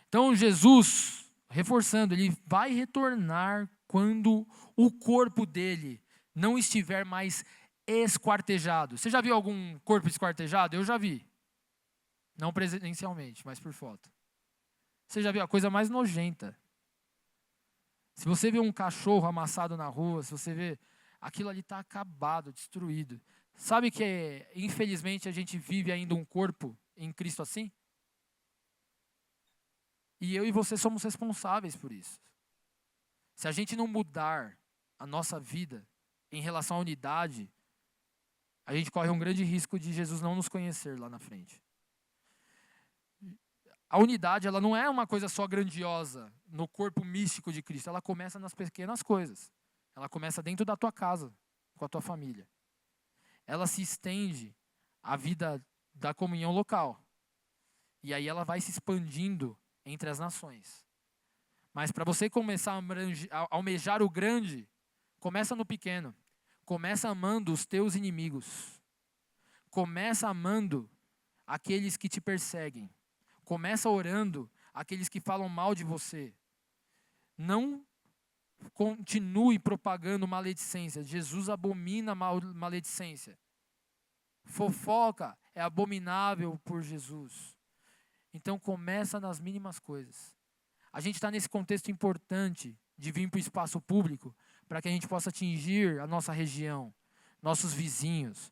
Então Jesus, reforçando, ele vai retornar quando o corpo dele não estiver mais esquartejado. Você já viu algum corpo esquartejado? Eu já vi. Não presencialmente, mas por foto. Você já viu a coisa mais nojenta? Se você vê um cachorro amassado na rua, se você vê, aquilo ali está acabado, destruído. Sabe que, infelizmente, a gente vive ainda um corpo em Cristo assim? E eu e você somos responsáveis por isso. Se a gente não mudar a nossa vida em relação à unidade, a gente corre um grande risco de Jesus não nos conhecer lá na frente. A unidade, ela não é uma coisa só grandiosa no corpo místico de Cristo, ela começa nas pequenas coisas. Ela começa dentro da tua casa, com a tua família. Ela se estende à vida da comunhão local. E aí ela vai se expandindo entre as nações. Mas para você começar a almejar o grande, começa no pequeno. Começa amando os teus inimigos. Começa amando aqueles que te perseguem. Começa orando aqueles que falam mal de você. Não continue propagando maledicência. Jesus abomina maledicência. Fofoca é abominável por Jesus. Então começa nas mínimas coisas. A gente está nesse contexto importante de vir para o espaço público para que a gente possa atingir a nossa região, nossos vizinhos.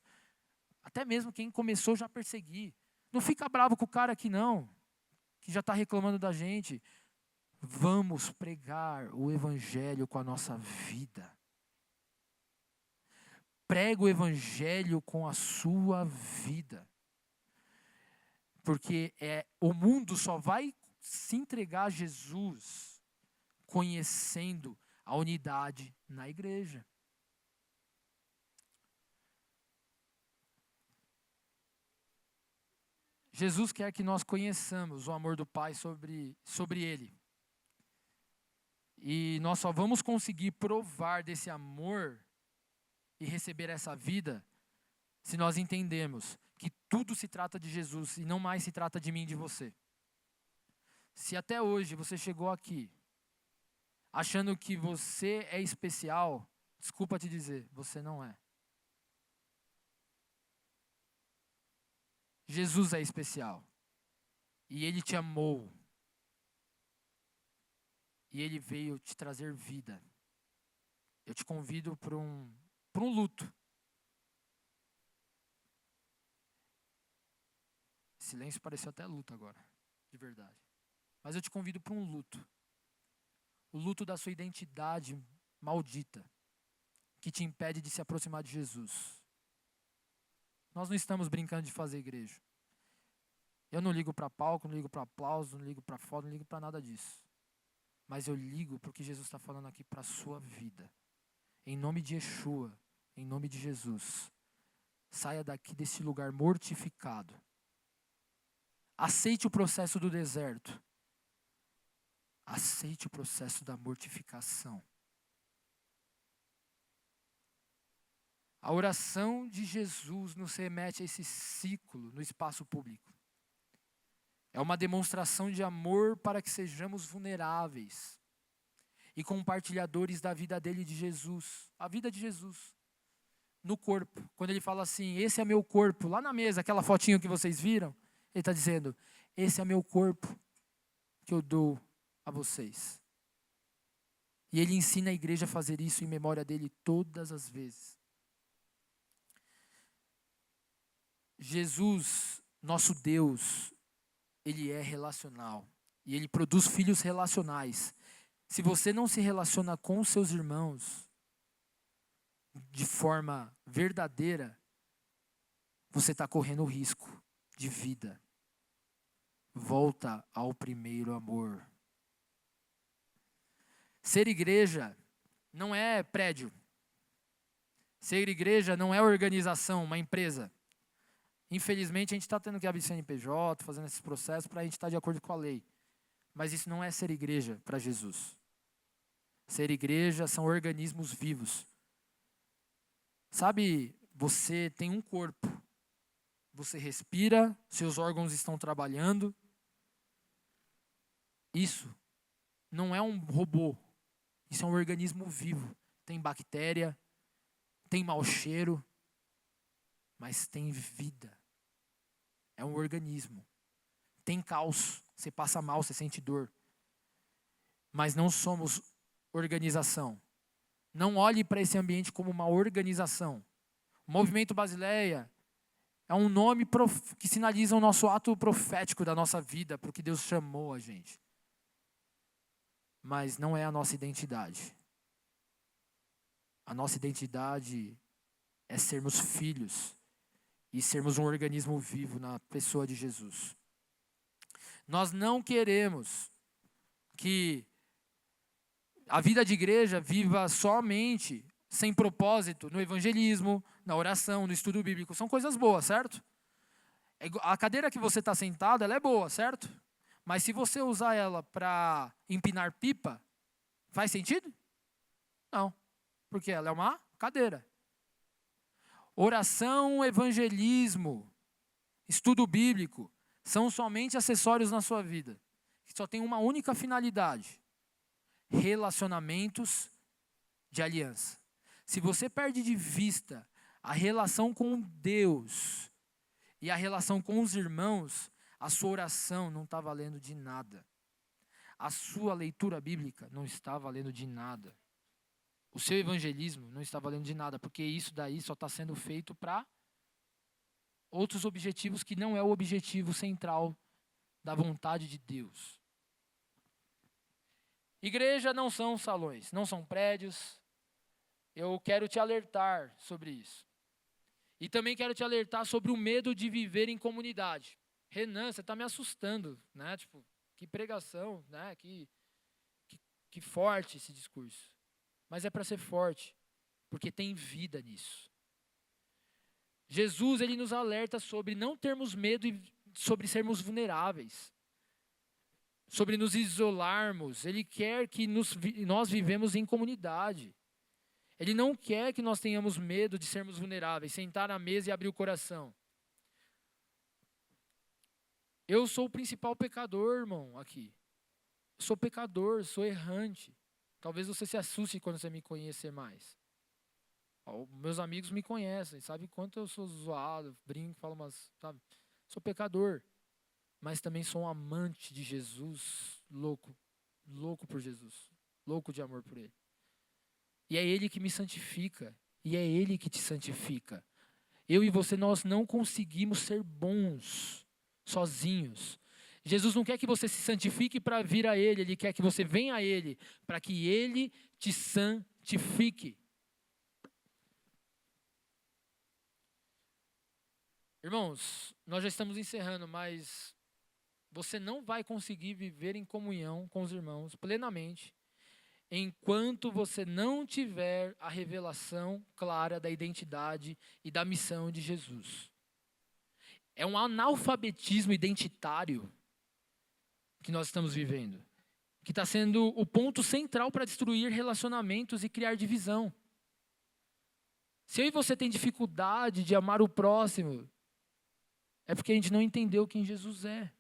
Até mesmo quem começou já a perseguir. Não fica bravo com o cara aqui não, que já está reclamando da gente. Vamos pregar o evangelho com a nossa vida. Prega o evangelho com a sua vida. Porque o mundo só vai se entregar a Jesus conhecendo a unidade na igreja. Jesus quer que nós conheçamos o amor do Pai sobre Ele. E nós só vamos conseguir provar desse amor e receber essa vida se nós entendermos que tudo se trata de Jesus e não mais se trata de mim e de você. Se até hoje você chegou aqui achando que você é especial, desculpa te dizer, você não é. Jesus é especial. E Ele te amou. E Ele veio te trazer vida. Eu te convido para um luto. Silêncio pareceu até luto agora, de verdade. Mas eu te convido para um luto. O luto da sua identidade maldita, que te impede de se aproximar de Jesus. Nós não estamos brincando de fazer igreja. Eu não ligo para palco, não ligo para aplauso, não ligo para foto, não ligo para nada disso. Mas eu ligo para o que Jesus está falando aqui para a sua vida. Em nome de Yeshua, em nome de Jesus. Saia daqui desse lugar mortificado. Aceite o processo do deserto. Aceite o processo da mortificação. A oração de Jesus nos remete a esse ciclo no espaço público. É uma demonstração de amor para que sejamos vulneráveis e compartilhadores da vida dele, de Jesus. A vida de Jesus no corpo. Quando ele fala assim, esse é meu corpo, lá na mesa, aquela fotinho que vocês viram, ele está dizendo, esse é meu corpo que eu dou a vocês. E ele ensina a igreja a fazer isso em memória dele todas as vezes. Jesus, nosso Deus, ele é relacional. E ele produz filhos relacionais. Se você não se relaciona com os seus irmãos de forma verdadeira, você está correndo risco de vida. Volta ao primeiro amor. Ser igreja não é prédio. Ser igreja não é organização, uma empresa. Infelizmente, a gente está tendo que abrir CNPJ, fazendo esses processos para a gente estar de acordo com a lei. Mas isso não é ser igreja para Jesus. Ser igreja são organismos vivos. Sabe, você tem um corpo. Você respira, seus órgãos estão trabalhando. Isso não é um robô. Isso é um organismo vivo. Tem bactéria, tem mau cheiro, mas tem vida. É um organismo. Tem caos, você passa mal, você sente dor. Mas não somos organização. Não olhe para esse ambiente como uma organização. O Movimento Basileia é um nome que sinaliza o nosso ato profético da nossa vida, para o que Deus chamou a gente. Mas não é a nossa identidade. A nossa identidade é sermos filhos e sermos um organismo vivo na pessoa de Jesus. Nós não queremos que a vida de igreja viva somente, sem propósito, no evangelismo, na oração, no estudo bíblico. São coisas boas, certo? A cadeira que você está sentado, ela é boa, certo? Mas se você usar ela para empinar pipa, faz sentido? Não, porque ela é uma cadeira. Oração, evangelismo, estudo bíblico, são somente acessórios na sua vida, que só tem uma única finalidade: relacionamentos de aliança. Se você perde de vista a relação com Deus e a relação com os irmãos, a sua oração não está valendo de nada. A sua leitura bíblica não está valendo de nada. O seu evangelismo não está valendo de nada, porque isso daí só está sendo feito para outros objetivos que não é o objetivo central da vontade de Deus. Igreja não são salões, não são prédios. Eu quero te alertar sobre isso. E também quero te alertar sobre o medo de viver em comunidade. Renan, você está me assustando, né? Tipo, que pregação, né? Que forte esse discurso. Mas é para ser forte, porque tem vida nisso. Jesus, ele nos alerta sobre não termos medo e sobre sermos vulneráveis. Sobre nos isolarmos. Ele quer que nós vivemos em comunidade. Ele não quer que nós tenhamos medo de sermos vulneráveis, sentar à mesa e abrir o coração. Eu sou o principal pecador, irmão, aqui. Eu sou pecador, sou errante. Talvez você se assuste quando você me conhecer mais. Meus amigos me conhecem, sabem quanto eu sou zoado, brinco, falo umas, sabe? Sou pecador, mas também sou um amante de Jesus, louco por Jesus, louco de amor por Ele. E é Ele que me santifica, e é Ele que te santifica. Eu e você, nós não conseguimos ser bons sozinhos. Jesus não quer que você se santifique para vir a Ele, Ele quer que você venha a Ele, para que Ele te santifique. Irmãos, nós já estamos encerrando, mas você não vai conseguir viver em comunhão com os irmãos plenamente enquanto você não tiver a revelação clara da identidade e da missão de Jesus. É um analfabetismo identitário que nós estamos vivendo, que está sendo o ponto central para destruir relacionamentos e criar divisão. Se eu e você tem dificuldade de amar o próximo, é porque a gente não entendeu quem Jesus é.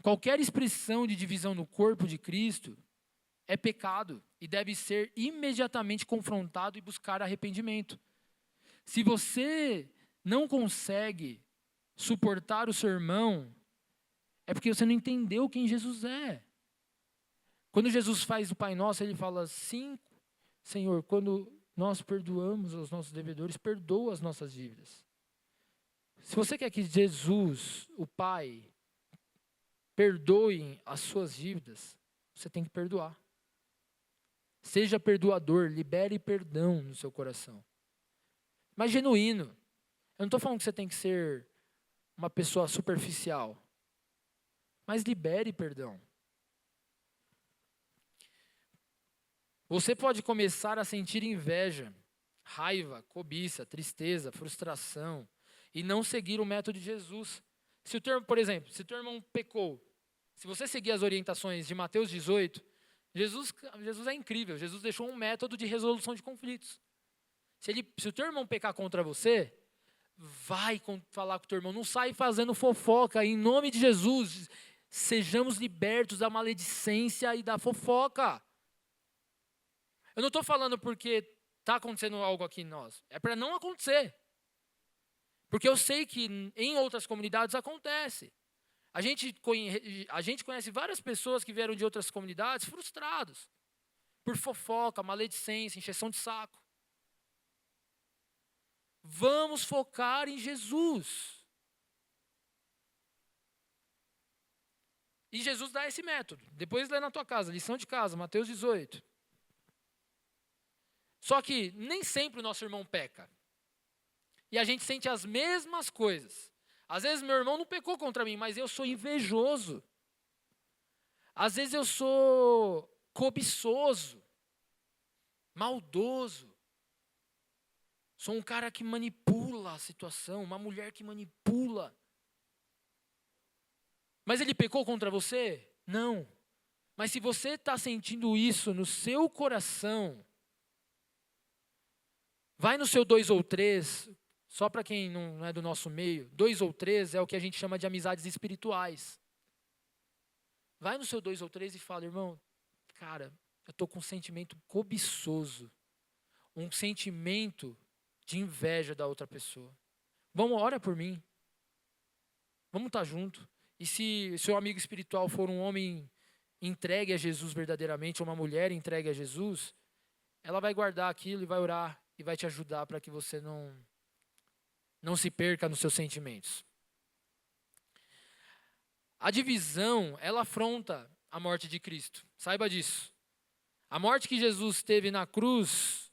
qualquer expressão de divisão no corpo de Cristo é pecado e deve ser imediatamente confrontado e buscar arrependimento. Se você não consegue suportar o seu irmão, é porque você não entendeu quem Jesus é. Quando Jesus faz o Pai Nosso, ele fala: sim, Senhor, quando nós perdoamos os nossos devedores, perdoa as nossas dívidas. Se você quer que Jesus, o Pai, perdoe as suas dívidas, você tem que perdoar. Seja perdoador, libere perdão no seu coração. Mas genuíno. Eu não estou falando que você tem que ser uma pessoa superficial. Mas libere perdão. Você pode começar a sentir inveja, raiva, cobiça, tristeza, frustração e não seguir o método de Jesus. Por exemplo, se o teu irmão pecou, se você seguir as orientações de Mateus 18, Jesus é incrível. Jesus deixou um método de resolução de conflitos. Se o teu irmão pecar contra você, vai falar com o teu irmão. Não sai fazendo fofoca. Em nome de Jesus, sejamos libertos da maledicência e da fofoca. Eu não estou falando porque está acontecendo algo aqui em nós. É para não acontecer. Porque eu sei que em outras comunidades acontece. A gente conhece várias pessoas que vieram de outras comunidades frustrados por fofoca, maledicência, encheção de saco. Vamos focar em Jesus. E Jesus dá esse método. Depois lê na tua casa, lição de casa, Mateus 18. Só que nem sempre o nosso irmão peca. E a gente sente as mesmas coisas. Às vezes meu irmão não pecou contra mim, mas eu sou invejoso. Às vezes eu sou cobiçoso, maldoso. Sou um cara que manipula a situação, uma mulher que manipula. Mas ele pecou contra você? Não. Mas se você está sentindo isso no seu coração, vai no seu 2 ou 3, só para quem não é do nosso meio, 2 ou 3 é o que a gente chama de amizades espirituais. Vai no seu 2 ou 3 e fala: irmão, cara, eu estou com um sentimento cobiçoso, um sentimento de inveja da outra pessoa. Vamos, ora por mim. Vamos estar junto. E se seu amigo espiritual for um homem entregue a Jesus verdadeiramente, ou uma mulher entregue a Jesus, ela vai guardar aquilo e vai orar e vai te ajudar para que você não se perca nos seus sentimentos. A divisão, ela afronta a morte de Cristo. Saiba disso. A morte que Jesus teve na cruz,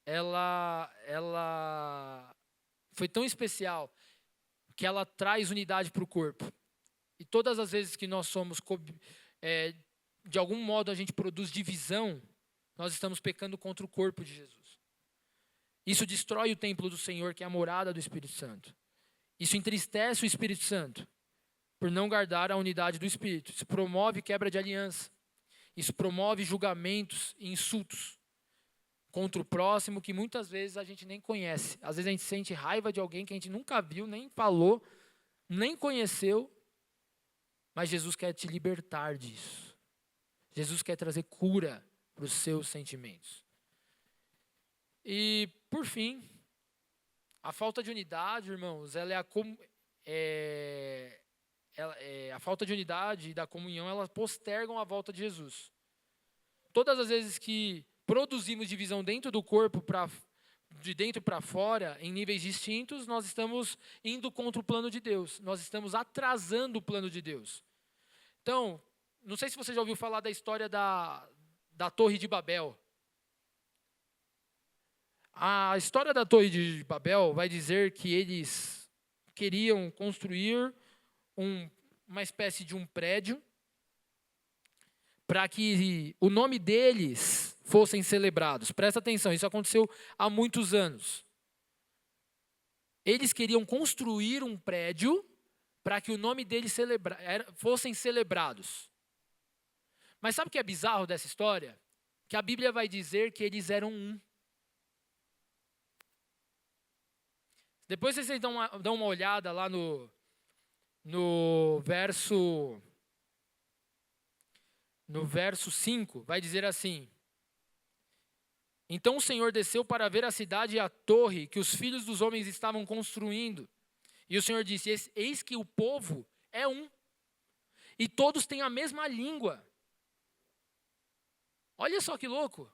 ela foi tão especial que ela traz unidade para o corpo. E todas as vezes que nós somos, de algum modo a gente produz divisão, nós estamos pecando contra o corpo de Jesus. Isso destrói o templo do Senhor, que é a morada do Espírito Santo. Isso entristece o Espírito Santo, por não guardar a unidade do Espírito. Isso promove quebra de aliança. Isso promove julgamentos e insultos contra o próximo, que muitas vezes a gente nem conhece. Às vezes a gente sente raiva de alguém que a gente nunca viu, nem falou, nem conheceu. Mas Jesus quer te libertar disso. Jesus quer trazer cura para os seus sentimentos. E, por fim, a falta de unidade, irmãos, a falta de unidade e da comunhão, elas postergam a volta de Jesus. Todas as vezes que produzimos divisão dentro do corpo, de dentro para fora, em níveis distintos, nós estamos indo contra o plano de Deus. Nós estamos atrasando o plano de Deus. Então, não sei se você já ouviu falar da história da Torre de Babel. A história da Torre de Babel vai dizer que eles queriam construir uma espécie de um prédio para que o nome deles fossem celebrados. Presta atenção, isso aconteceu há muitos anos. Eles queriam construir um prédio para que o nome deles fossem celebrados. Mas sabe o que é bizarro dessa história? Que a Bíblia vai dizer que eles eram um. Depois vocês dão uma olhada lá no verso 5, vai dizer assim: então o Senhor desceu para ver a cidade e a torre que os filhos dos homens estavam construindo. E o Senhor disse: eis que o povo é um, e todos têm a mesma língua. Olha só que louco.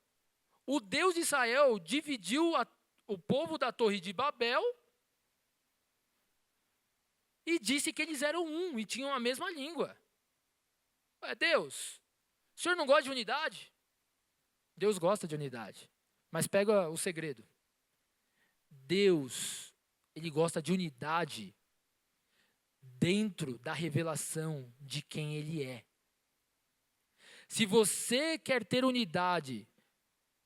O Deus de Israel dividiu o povo da torre de Babel e disse que eles eram um e tinham a mesma língua. Deus, o Senhor não gosta de unidade? Deus gosta de unidade. Mas pega o segredo. Deus, Ele gosta de unidade dentro da revelação de quem Ele é. Se você quer ter unidade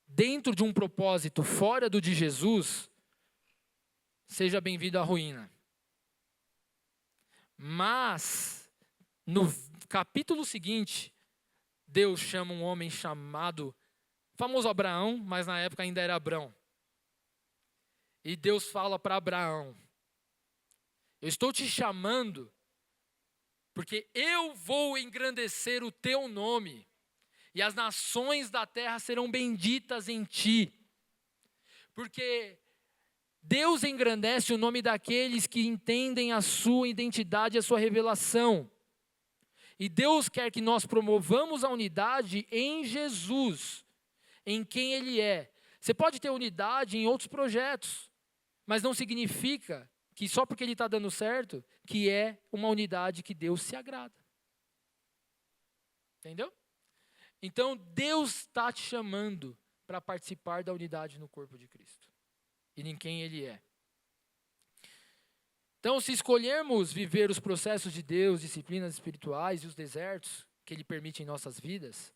dentro de um propósito fora do de Jesus, seja bem-vindo à ruína. Mas, no capítulo seguinte, Deus chama um homem chamado, famoso Abraão, mas na época ainda era Abrão. E Deus fala para Abraão: eu estou te chamando porque eu vou engrandecer o teu nome e as nações da terra serão benditas em ti. Porque Deus engrandece o nome daqueles que entendem a sua identidade e a sua revelação. E Deus quer que nós promovamos a unidade em Jesus, em quem Ele é. Você pode ter unidade em outros projetos, mas não significa que só porque ele está dando certo, que é uma unidade que Deus se agrada. Entendeu? Então, Deus está te chamando para participar da unidade no corpo de Cristo e em quem Ele é. Então, se escolhermos viver os processos de Deus, disciplinas espirituais e os desertos que Ele permite em nossas vidas,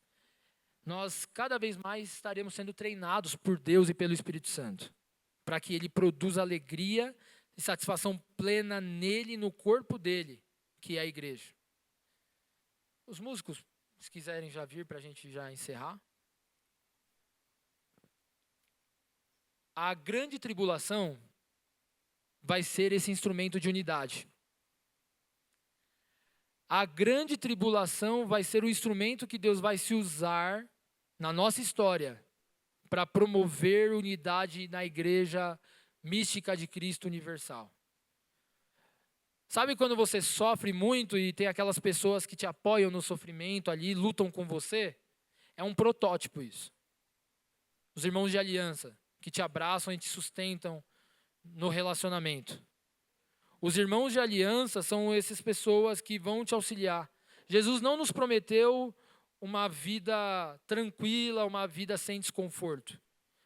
nós cada vez mais estaremos sendo treinados por Deus e pelo Espírito Santo, para que Ele produza alegria e satisfação plena nele, no corpo dele, que é a igreja. Os músicos, se quiserem já vir para a gente já encerrar. A grande tribulação vai ser esse instrumento de unidade. A grande tribulação vai ser o instrumento que Deus vai se usar na nossa história para promover unidade na igreja mística de Cristo universal. Sabe quando você sofre muito e tem aquelas pessoas que te apoiam no sofrimento ali, lutam com você? É um protótipo isso. Os irmãos de aliança, que te abraçam e te sustentam no relacionamento. Os irmãos de aliança são essas pessoas que vão te auxiliar. Jesus não nos prometeu uma vida tranquila, uma vida sem desconforto.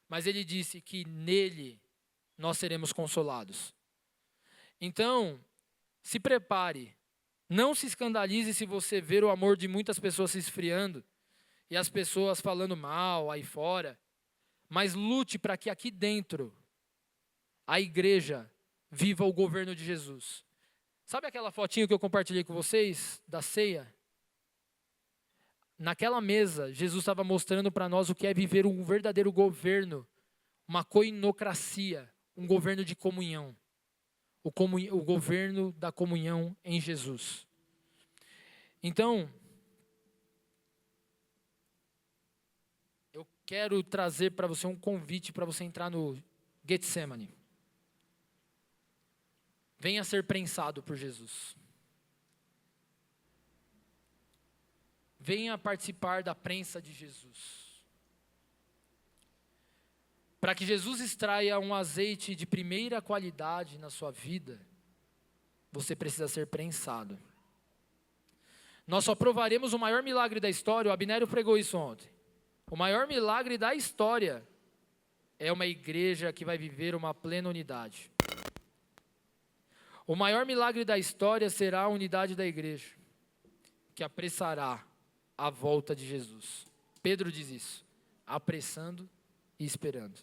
Mas Ele disse que nele nós seremos consolados. Então, se prepare. Não se escandalize se você ver o amor de muitas pessoas se esfriando e as pessoas falando mal aí fora. Mas lute para que aqui dentro a igreja viva o governo de Jesus. Sabe aquela fotinho que eu compartilhei com vocês da ceia? Naquela mesa, Jesus estava mostrando para nós o que é viver um verdadeiro governo, uma koinocracia, um governo de comunhão. O governo da comunhão em Jesus. Então, eu quero trazer para você um convite para você entrar no Getsemane. Venha ser prensado por Jesus. Venha participar da prensa de Jesus. Para que Jesus extraia um azeite de primeira qualidade na sua vida, você precisa ser prensado. Nós só provaremos o maior milagre da história, o Abnério pregou isso ontem. O maior milagre da história é uma igreja que vai viver uma plena unidade. O maior milagre da história será a unidade da igreja, que apressará a volta de Jesus. Pedro diz isso, apressando e esperando.